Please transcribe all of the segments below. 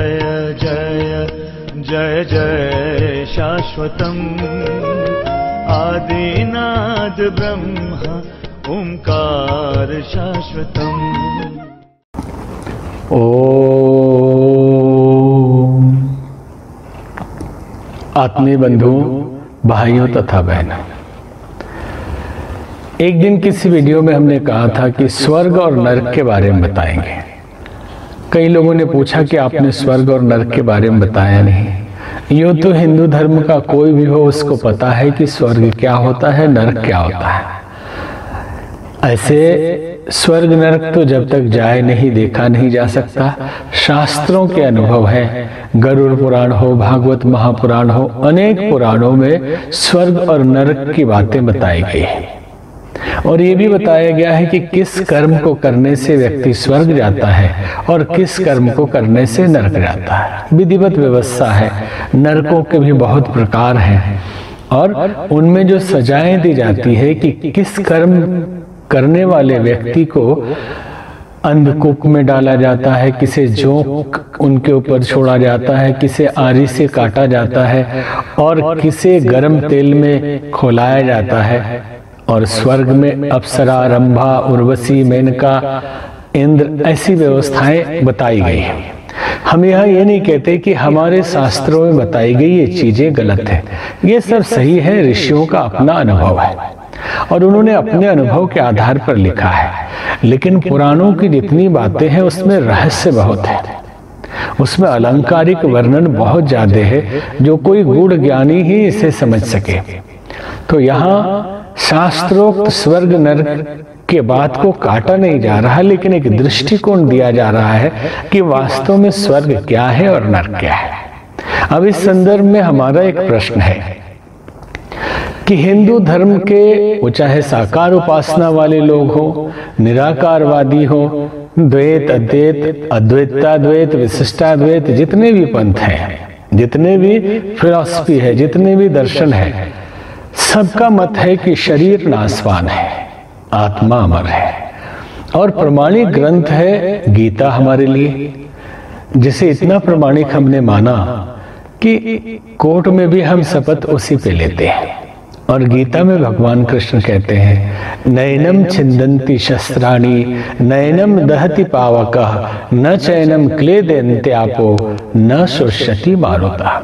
जय जय जय जय शाश्वतम् आदिनाद ब्रह्म ओंकार शाश्वतम्। ओम। आत्मीय बंधुओं, भाइयों तथा बहनों, एक दिन किसी वीडियो में हमने कहा था कि स्वर्ग और नरक के बारे में बताएंगे। कई लोगों ने पूछा कि आपने स्वर्ग और नरक के बारे में बताया नहीं। यूं तो हिंदू धर्म का कोई भी हो उसको पता है कि स्वर्ग क्या होता है, नरक क्या होता है। ऐसे स्वर्ग नरक तो जब तक जाए नहीं देखा नहीं जा सकता। शास्त्रों के अनुभव है, गरुड़ पुराण हो, भागवत महापुराण हो, अनेक पुराणों में स्वर्ग और नरक की बातें बताई गई है। और ये भी बताया गया है कि किस कर्म को करने से व्यक्ति स्वर्ग जाता है और किस कर्म को करने से नरक जाता है। विधिवत व्यवस्था है। नरकों के भी बहुत प्रकार हैं और उनमें जो सजाएं दी जाती है कि किस कर्म करने वाले व्यक्ति को अंधकूप में डाला जाता है, किसे जोंक उनके ऊपर छोड़ा जाता है, किसे आरी से काटा जाता है और किसे गर्म तेल में खौलाया जाता है। और स्वर्ग में अप्सरा, रंभा, उर्वशी, मेनका, इंद्र, ऐसी व्यवस्थाएं बताई गई हैं। हम यहाँ ये नहीं कहते कि हमारे शास्त्रों में बताई गई ये चीजें गलत है। ये सब सही है, ऋषियों का अपना अनुभव है और उन्होंने अपने अनुभव के आधार पर लिखा है। लेकिन पुराणों की जितनी बातें हैं उसमें रहस्य बहुत है, उसमें अलंकारिक वर्णन बहुत ज्यादा है जो कोई गूढ़ ज्ञानी ही इसे समझ सके। तो यहाँ शास्त्रोक्त स्वर्ग नरक के बात को काटा नहीं जा रहा, लेकिन एक दृष्टिकोण दिया जा रहा है कि वास्तव में स्वर्ग क्या है और नरक क्या है। अब इस संदर्भ में हमारा एक प्रश्न है कि हिंदू धर्म के, वो चाहे साकार उपासना वाले लोग हो, निराकारवादी हो, द्वैत, अद्वैत, अद्वैताद्वैत, विशिष्टाद्वैत, जितने भी पंथ हैं, जितने भी फिलॉसफी है, जितने भी दर्शन है, सबका मत है कि शरीर नाशवान है, आत्मा अमर है। और प्रमाणिक ग्रंथ है गीता हमारे लिए, जिसे इतना प्रमाणिक हमने माना कि कोर्ट में भी हम शपथ उसी पे लेते हैं। और गीता में भगवान कृष्ण कहते हैं, नैनम छिन्दन्ति शस्त्राणि नैनम दहति पावकः न चैनम क्लेदन्त्यापो न शुष्यति मारुतः।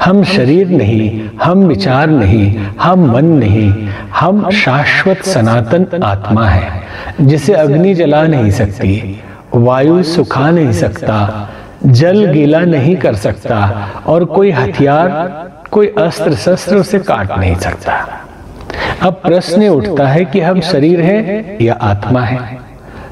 हम शरीर नहीं, हम विचार नहीं, हम मन नहीं, हम शाश्वत सनातन आत्मा है जिसे अग्नि जला नहीं सकती, वायु सुखा नहीं सकता, जल गीला नहीं कर सकता और कोई हथियार, कोई अस्त्र शस्त्र उसे काट नहीं सकता। अब प्रश्न उठता है कि हम शरीर हैं या आत्मा है।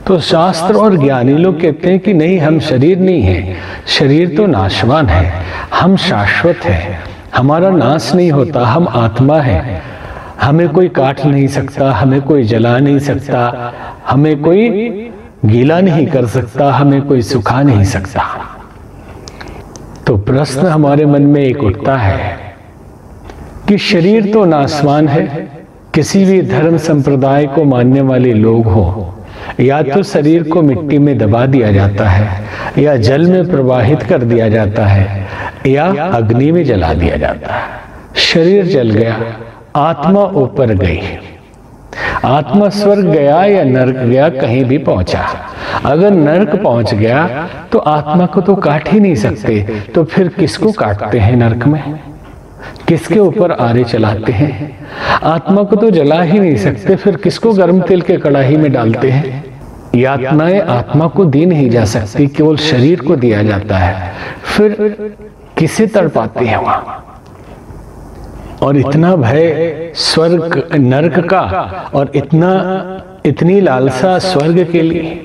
तो शास्त्र और ज्ञानी लोग कहते हैं कि नहीं, हम शरीर नहीं है, शरीर तो नाशवान है, हम शाश्वत है, हमारा नाश नहीं होता, हम आत्मा है, हमें कोई काट नहीं सकता, हमें कोई जला नहीं सकता, हमें कोई गीला नहीं कर सकता, हमें कोई सुखा नहीं सकता। तो प्रश्न हमारे मन में एक उठता है कि शरीर तो नाशवान है। किसी भी धर्म संप्रदाय को मानने वाले लोग हो, या तो शरीर को मिट्टी में दबा दिया जाता है, या जल में प्रवाहित कर दिया जाता है, या अग्नि में जला दिया जाता है। शरीर जल गया, आत्मा ऊपर गई। आत्मा स्वर्ग गया या नरक गया, कहीं भी पहुंचा। अगर नरक पहुंच गया तो आत्मा को तो काट ही नहीं सकते, तो फिर किसको काटते हैं नरक में? किसके ऊपर आरे चलाते हैं? आत्मा को तो जला ही नहीं सकते, फिर किसको गर्म तेल के कड़ाही में डालते हैं? यातनाएं आत्मा को दी नहीं जा सकती, केवल शरीर को दिया जाता है। फिर किसे तड़पाते हैं वहां? और इतना भय स्वर्ग नरक का और इतनी लालसा स्वर्ग के लिए।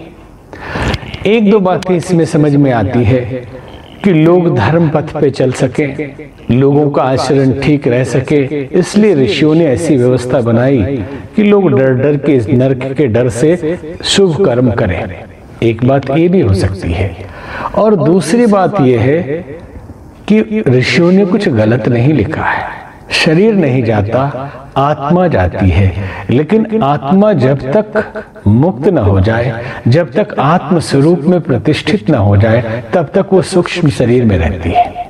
एक दो बातें इसमें समझ में आती है कि लोग धर्म पथ पे चल सके, लोगों का आचरण ठीक रह सके, इसलिए ऋषियों ने ऐसी व्यवस्था बनाई कि लोग डर डर के इस नरक के डर से शुभ कर्म करें। एक बात ये भी हो सकती है। और दूसरी बात यह है कि ऋषियों ने कुछ गलत नहीं लिखा है। शरीर नहीं जाता, आत्मा जाती है। लेकिन आत्मा जब तक मुक्त न हो जाए, जब तक आत्म स्वरूप में प्रतिष्ठित न हो जाए, तब तक वो सूक्ष्म शरीर में रहती है।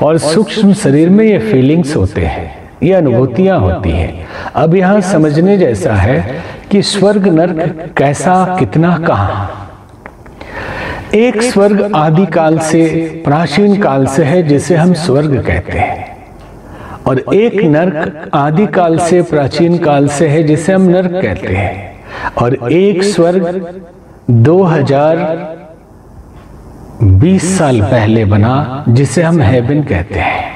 और सूक्ष्म शरीर में ये फीलिंग्स होते हैं, ये अनुभूतियां होती हैं। अब यहाँ समझने जैसा है कि स्वर्ग नरक कैसा, कितना, कहाँ। एक स्वर्ग आदि काल से, प्राचीन काल से है, जिसे हम स्वर्ग कहते हैं। और एक नरक आदि काल से, प्राचीन काल से है, जिसे हम नरक कहते हैं। और एक स्वर्ग 2020 साल पहले बना, जिसे हम हेवन कहते हैं।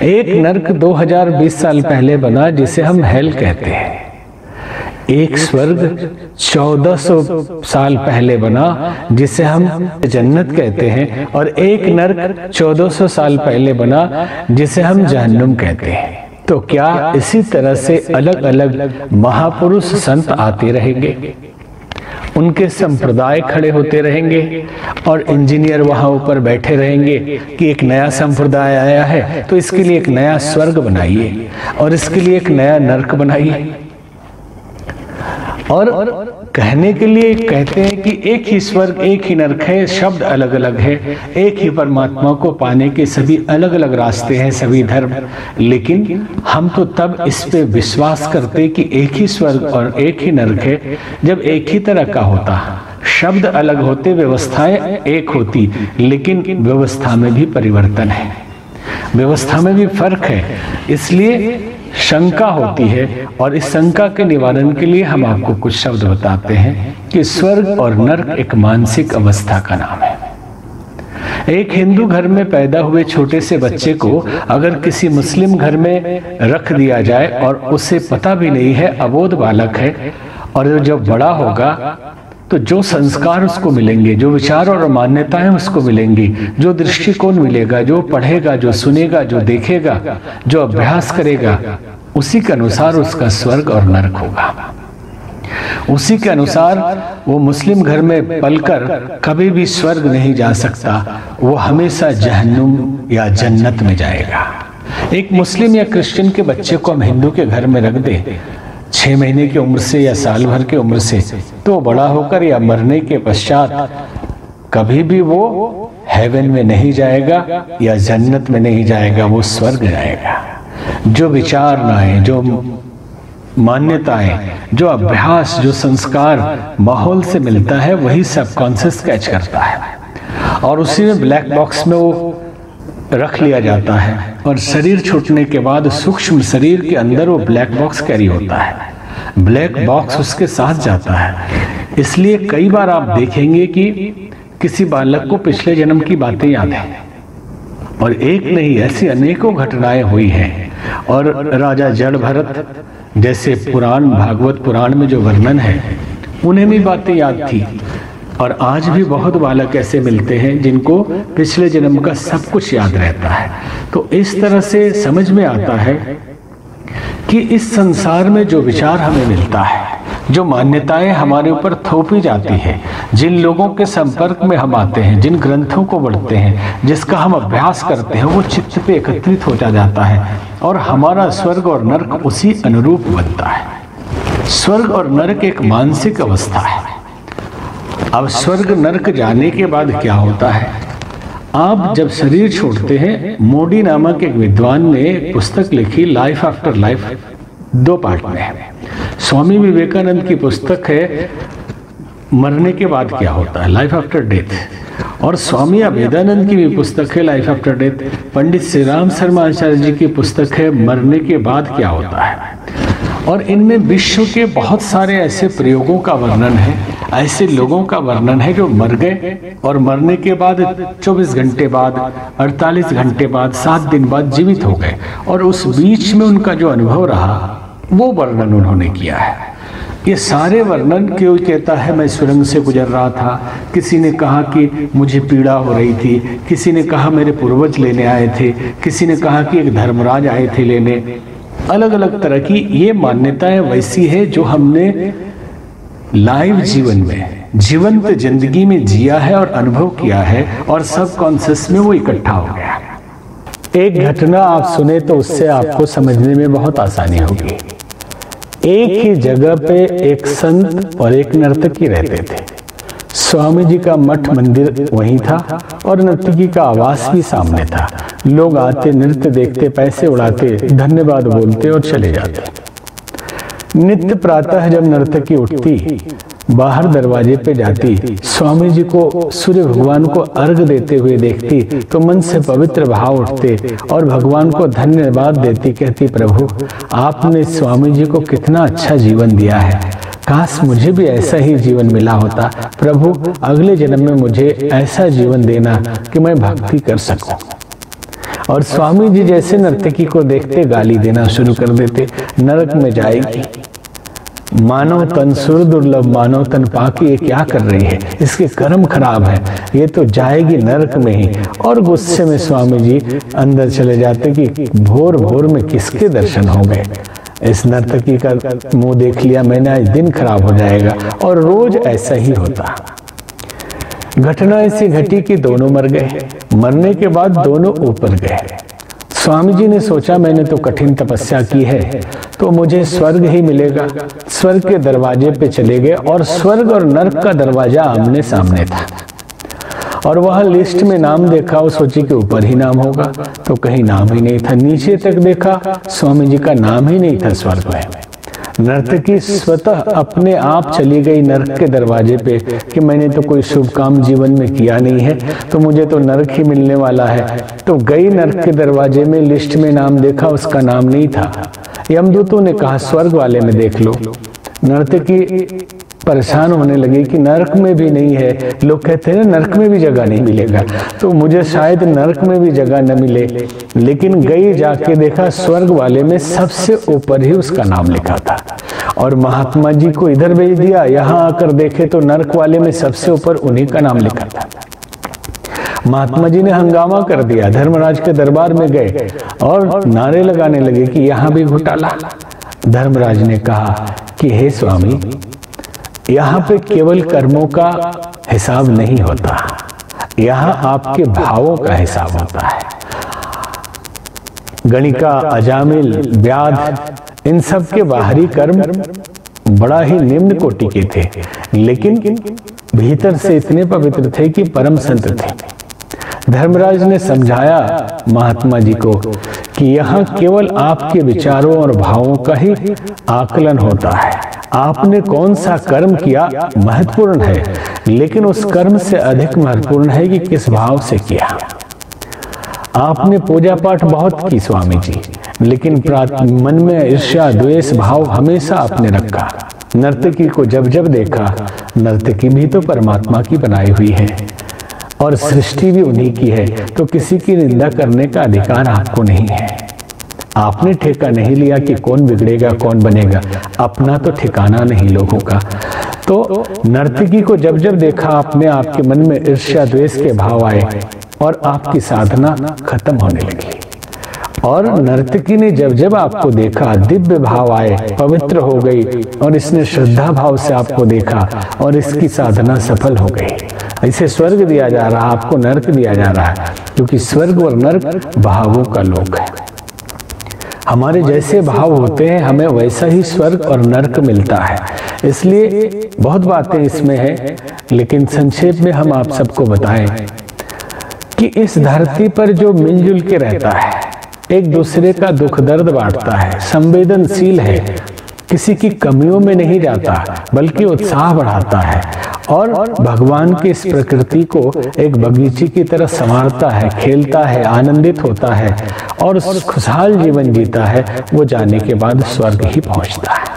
एक नरक 2020 साल पहले बना, जिसे हम हेल कहते हैं। एक स्वर्ग 1400 साल पहले बना, जिसे हम जन्नत कहते हैं। और एक नरक 1400 साल पहले बना, जिसे हम जहन्नुम कहते हैं। तो क्या इसी तरह से अलग अलग महापुरुष संत आते रहेंगे, उनके संप्रदाय खड़े होते रहेंगे, और इंजीनियर वहां ऊपर बैठे रहेंगे कि एक नया संप्रदाय आया है तो इसके लिए एक नया स्वर्ग बनाइए और इसके लिए एक नया नरक बनाइए। और कहने के लिए कहते हैं कि एक ही स्वर्ग, एक ही नरक है, शब्द अलग अलग है। एक ही परमात्मा को पाने के सभी अलग अलग रास्ते हैं, सभी धर्म। लेकिन हम तो तब इस पे विश्वास करते कि एक ही स्वर्ग और एक ही नरक है जब एक ही तरह का होता। शब्द अलग होते, व्यवस्थाएं एक होती, लेकिन व्यवस्था में भी परिवर्तन है, व्यवस्था में भी फर्क है। इसलिए शंका होती है। और इस शंका के निवारण के लिए हम आपको कुछ शब्द बताते हैं कि स्वर्ग और नरक एक मानसिक अवस्था का नाम है। एक हिंदू घर में पैदा हुए छोटे से बच्चे को अगर किसी मुस्लिम घर में रख दिया जाए और उसे पता भी नहीं है, अबोध बालक है, और जब बड़ा होगा तो जो संस्कार उसको मिलेंगे, जो विचार और मान्यताएं उसको मिलेंगी, जो दृष्टिकोण मिलेगा, जो पढ़ेगा, जो सुनेगा, जो देखेगा, जो अभ्यास करेगा, उसी के अनुसार उसका स्वर्ग और नरक होगा। उसी के अनुसार वो मुस्लिम घर में पलकर कभी भी स्वर्ग नहीं जा सकता, वो हमेशा जहन्नुम या जन्नत में जाएगा। एक मुस्लिम या क्रिश्चियन के बच्चे को हम हिंदू के घर में रख दे 6 महीने की उम्र से या साल भर की उम्र से, तो बड़ा होकर या मरने के पश्चात कभी भी वो हेवन में नहीं जाएगा या जन्नत में नहीं जाएगा, वो स्वर्ग जाएगा। जो विचारनाएं, जो मान्यताएं, जो अभ्यास, जो संस्कार माहौल से मिलता है, वही सबकॉन्शियस कैच करता है और उसी में ब्लैक बॉक्स में वो रख लिया जाता है। और शरीर छूटने के बाद सूक्ष्म शरीर के अंदर वो ब्लैक बॉक्स कैरी होता है, ब्लैक बॉक्स उसके साथ जाता है। इसलिए कई बार आप देखेंगे कि किसी बालक को पिछले जन्म की बातें याद है, और एक नहीं ऐसी अनेकों घटनाएं हुई हैं। और राजा जड़ भरत जैसे पुराण, भागवत पुराण में जो वर्णन है, उन्हें भी बातें याद थी। और आज भी बहुत बालक ऐसे मिलते हैं जिनको पिछले जन्म का सब कुछ याद रहता है। तो इस तरह से समझ में आता है कि इस संसार में जो विचार हमें मिलता है, जो मान्यताएं हमारे ऊपर थोपी जाती है, जिन लोगों के संपर्क में हम आते हैं, जिन ग्रंथों को पढ़ते हैं, जिसका हम अभ्यास करते हैं, वो चित्त पे एकत्रित होता जाता है और हमारा स्वर्ग और नरक उसी अनुरूप बनता है। स्वर्ग और नरक एक मानसिक अवस्था है। अब स्वर्ग नरक जाने के बाद क्या होता है? आप जब शरीर छोड़ते हैं, मोडी नामक एक विद्वान ने पुस्तक लिखी, लाइफ आफ्टर लाइफ, 2 पार्ट में है। स्वामी विवेकानंद की पुस्तक है मरने के बाद क्या होता है, लाइफ आफ्टर डेथ। और स्वामी अभेदानंद की भी पुस्तक है life after death. Pandit Shri Ram Sharma आचार्य जी की पुस्तक है मरने के बाद क्या होता है। और इनमें विश्व के बहुत सारे ऐसे प्रयोगों का वर्णन है, ऐसे लोगों का वर्णन है जो मर गए और मरने के बाद 24 घंटे बाद, 48 घंटे बाद, 7 दिन बाद जीवित हो गए, और उस बीच में उनका जो अनुभव रहा वो वर्णन उन्होंने किया है। ये सारे वर्णन क्यों कहता है, मैं सुरंग से गुजर रहा था, किसी ने कहा कि मुझे पीड़ा हो रही थी, किसी ने कहा मेरे पूर्वज लेने आए थे, किसी ने कहा कि एक धर्मराज आए थे लेने। अलग अलग तरह की ये मान्यताएं वैसी है जो हमने लाइव जीवन में, जीवंत जिंदगी में जिया है और अनुभव किया है, और सब कॉन्शियस में वो इकट्ठा हो गया। एक घटना आप सुने तो उससे आपको समझने में बहुत आसानी होगी। एक ही जगह पे एक संत और एक नर्तकी रहते थे। स्वामी जी का मठ मंदिर वहीं था और नर्तकी का आवास भी सामने था। लोग आते, नृत्य देखते, पैसे उड़ाते, धन्यवाद बोलते और चले जाते। नित्य प्रातः जब नर्तकी उठती, बाहर दरवाजे पे जाती, स्वामी जी को, सूर्य भगवान को अर्घ देते हुए देखती तो मन से पवित्र भाव उठते और भगवान को धन्यवाद देती, कहती, प्रभु आपने स्वामी जी को कितना अच्छा जीवन दिया है, काश मुझे भी ऐसा ही जीवन मिला होता। प्रभु अगले जन्म में मुझे ऐसा जीवन देना कि मैं भक्ति कर सकूं। और स्वामी जी जैसे नर्तकी को देखते गाली देना शुरू कर देते, नरक में जाएगी, मानव तन सुर दुर्लभ, मानव तन पाके ये क्या कर रही है, इसके कर्म खराब है, ये तो जाएगी नरक में ही। और गुस्से में स्वामी जी अंदर चले जाते कि भोर भोर में किसके दर्शन हो गए, इस नर्तकी का मुंह देख लिया मैंने, आज दिन खराब हो जाएगा। और रोज ऐसा ही होता। घटना ऐसी घटी कि दोनों मर गए। मरने के बाद दोनों ऊपर गए। स्वामी जी ने सोचा मैंने तो कठिन तपस्या की है तो मुझे स्वर्ग ही मिलेगा। स्वर्ग के दरवाजे पे चले गए और स्वर्ग और नरक का दरवाजा आमने सामने था। और वह लिस्ट में नाम देखा और सोची कि ऊपर ही नाम होगा, तो कहीं नाम ही नहीं था। नीचे तक देखा, स्वामी जी का नाम ही नहीं था स्वर्ग में। नर्तकी स्वतः अपने आप चली गई नरक के दरवाजे पे कि मैंने तो कोई शुभ काम जीवन में किया नहीं है, तो मुझे तो नरक ही मिलने वाला है। तो गई नरक के दरवाजे में, लिस्ट में नाम देखा, उसका नाम नहीं था। यमदूतों ने कहा स्वर्ग वाले में देख लो। नर्तकी परेशान होने लगी कि नरक में भी नहीं है। लोग कहते हैं नरक में भी जगह नहीं मिलेगा, तो मुझे शायद नरक में भी जगह न मिले। लेकिन गई, जाके देखा स्वर्ग वाले में सबसे ऊपर ही उसका नाम लिखा था। और महात्मा जी को इधर भेज दिया, यहाँ आकर देखे तो नरक वाले में सबसे ऊपर उन्हीं का नाम लिखा था। महात्मा जी ने हंगामा कर दिया, धर्मराज के दरबार में गए और नारे लगाने लगे कि यहाँ भी घोटाला। धर्मराज ने कहा कि हे स्वामी, यहाँ पे केवल कर्मों का हिसाब नहीं होता, यहाँ आपके भावों का हिसाब होता है। गणिका, अजामिल, व्याध, इन सब के बाहरी कर्म बड़ा ही निम्न कोटि के थे, लेकिन भीतर से इतने पवित्र थे कि परम संत थे। धर्मराज ने समझाया महात्मा जी को कि यहाँ केवल आपके विचारों और भावों का ही आकलन होता है। आपने कौन सा कर्म किया महत्वपूर्ण है, लेकिन उस कर्म से अधिक महत्वपूर्ण है कि किस भाव से किया। आपने पूजा पाठ बहुत की स्वामी जी, लेकिन मन में ईर्ष्या, द्वेष भाव हमेशा आपने रखा। नर्तकी को जब जब देखा, नर्तकी भी तो परमात्मा की बनाई हुई है और सृष्टि भी उन्हीं की है, तो किसी की निंदा करने का अधिकार आपको नहीं है। आपने ठेका नहीं लिया कि कौन बिगड़ेगा कौन बनेगा, अपना तो ठिकाना नहीं लोगों का। तो नर्तकी को जब जब देखा, आपने आपके मन में ईर्ष्या द्वेष के भाव आए और आपकी साधना खत्म होने लगी। और नर्तकी ने जब जब आपको देखा, दिव्य भाव आए, पवित्र हो गई और इसने श्रद्धा भाव से आपको देखा और इसकी साधना सफल हो गई। इसे स्वर्ग दिया जा रहा, आपको नरक दिया जा रहा है, क्योंकि स्वर्ग और नरक भावों का लोक है। हमारे जैसे भाव होते हैं, हमें वैसा ही स्वर्ग और नरक मिलता है। इसलिए बहुत बातें इसमें है, लेकिन संक्षेप में हम आप सबको बताएं कि इस धरती पर जो मिलजुल के रहता है, एक दूसरे का दुख दर्द बांटता है, संवेदनशील है, किसी की कमियों में नहीं जाता बल्कि उत्साह बढ़ाता है और भगवान की इस प्रकृति को एक बगीचे की तरह संवारता है, खेलता है, आनंदित होता है और खुशहाल जीवन जीता है, वो जाने के बाद स्वर्ग ही पहुंचता है।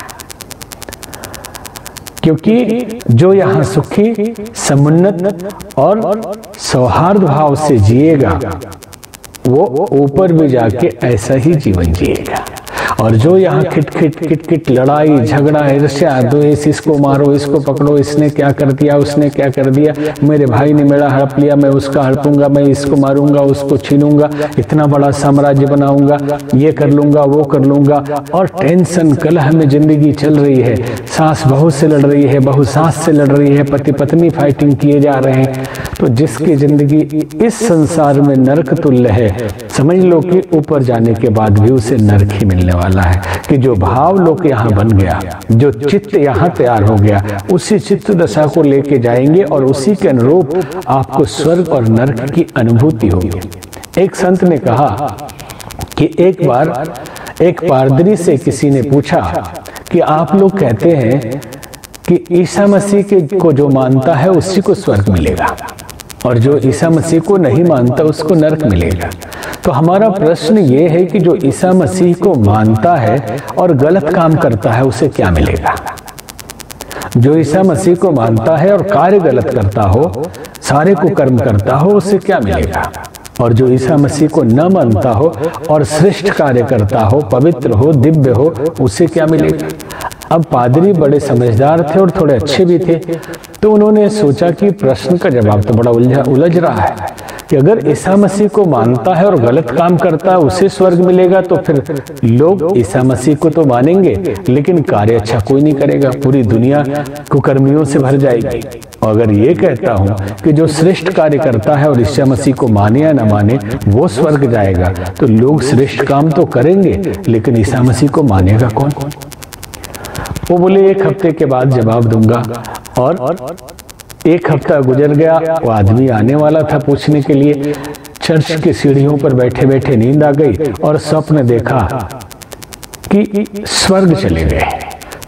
क्योंकि जो यहाँ सुखी, समुन्नत और सौहार्द भाव से जिएगा, वो ऊपर भी जाके ऐसा ही जीवन जिएगा। और जो यहाँ खिट लड़ाई झगड़ा, ईर्ष्या द्वेष, इसको मारो, इसको पकड़ो, इसने क्या कर दिया, उसने क्या कर दिया, मेरे भाई ने मेरा हड़प लिया, मैं उसका हड़पूंगा, मैं इसको मारूंगा, उसको छीनूंगा, इतना बड़ा साम्राज्य बनाऊंगा, ये कर लूंगा, वो कर लूंगा, और टेंशन कलह में जिंदगी चल रही है। सास बहू से लड़ रही है, बहू सास से लड़ रही है, पति पत्नी फाइटिंग किए जा रहे हैं। तो जिसकी जिंदगी इस संसार में नरक तुल्य है, समझ लो कि ऊपर जाने के बाद भी उसे नरक ही मिलने वाला है। कि जो भाव लोक यहाँ बन गया, जो चित्त यहाँ तैयार हो गया, उसी चित्त दशा को लेके जाएंगे और उसी के अनुरूप आपको स्वर्ग और नरक की अनुभूति होगी। एक संत ने कहा कि एक बार एक पादरी से किसी ने पूछा कि आप लोग कहते हैं कि ईसा मसीह को जो मानता है उसी को स्वर्ग मिलेगा और जो ईसा मसीह को नहीं मानता उसको नरक मिलेगा। तो हमारा प्रश्न ये है कि जो ईसा मसीह को मानता है और गलत काम करता है उसे क्या मिलेगा? जो ईसा मसीह को मानता है और कार्य गलत करता हो, सारे को कर्म करता हो, उसे क्या मिलेगा? और जो ईसा मसीह को न मानता हो और श्रेष्ठ कार्य करता हो, पवित्र हो, दिव्य हो, उसे क्या मिलेगा? अब पादरी बड़े समझदार थे और थोड़े अच्छे भी थे, तो उन्होंने सोचा कि प्रश्न का जवाब तो बड़ा उलझ रहा है कि अगर ईसा मसीह को मानता है और गलत काम करता है उसे स्वर्ग मिलेगा, तो फिर लोग ईसा मसीह को तो मानेंगे लेकिन कार्य अच्छा कोई नहीं करेगा, पूरी दुनिया कुकर्मियों से भर जाएगी। और अगर ये कहता हूं कि जो श्रेष्ठ कार्य करता है और ईसा मसीह को माने या न माने वो स्वर्ग जाएगा, तो लोग श्रेष्ठ काम तो करेंगे लेकिन ईसा मसीह को मानेगा कौन? वो बोले 1 हफ्ते के बाद जवाब दूंगा। और 1 हफ्ता गुजर गया, वो आदमी आने वाला था पूछने के लिए। चर्च की सीढ़ियों पर बैठे बैठे नींद आ गई और स्वप्न देखा कि स्वर्ग चले गए।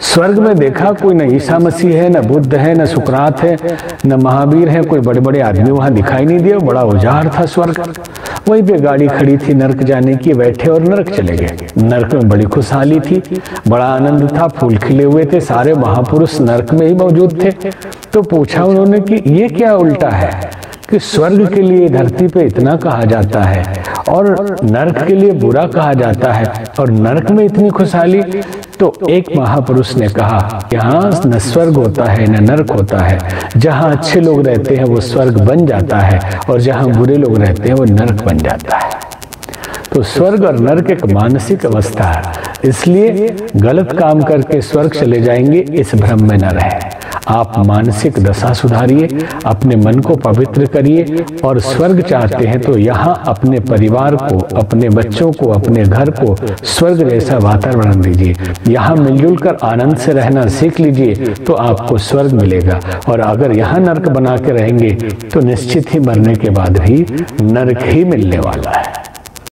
स्वर्ग में देखा कोई न ईसा मसीह है, न बुद्ध है, न सुकरात है, न महावीर है, कोई बड़े बड़े आदमी वहां दिखाई नहीं दिया। बड़ा उजाड़ था स्वर्ग। वहीं पे गाड़ी खड़ी थी नरक जाने की, बैठे और नरक चले गए। नरक में बड़ी खुशहाली थी, बड़ा आनंद था, फूल खिले हुए थे, सारे महापुरुष नरक में ही मौजूद थे। तो पूछा उन्होंने कि ये क्या उल्टा है कि स्वर्ग के लिए धरती पे इतना कहा जाता है और नरक के लिए बुरा कहा जाता है और नरक में इतनी खुशहाली? तो एक महापुरुष ने कहा यहाँ न स्वर्ग होता है न नरक होता है, जहाँ अच्छे लोग रहते हैं वो स्वर्ग बन जाता है और जहाँ बुरे लोग रहते हैं वो नरक बन जाता है। तो स्वर्ग और नरक एक मानसिक अवस्था है, इसलिए गलत काम करके स्वर्ग चले जाएंगे इस भ्रम में न रहे। आप मानसिक दशा सुधारिए, अपने मन को पवित्र करिए और स्वर्ग चाहते हैं तो यहाँ अपने परिवार को, अपने बच्चों को, अपने घर को स्वर्ग जैसा वातावरण दीजिए। यहाँ मिलजुल कर आनंद से रहना सीख लीजिए तो आपको स्वर्ग मिलेगा। और अगर यहाँ नरक बना के रहेंगे तो निश्चित ही मरने के बाद भी नरक ही मिलने वाला है।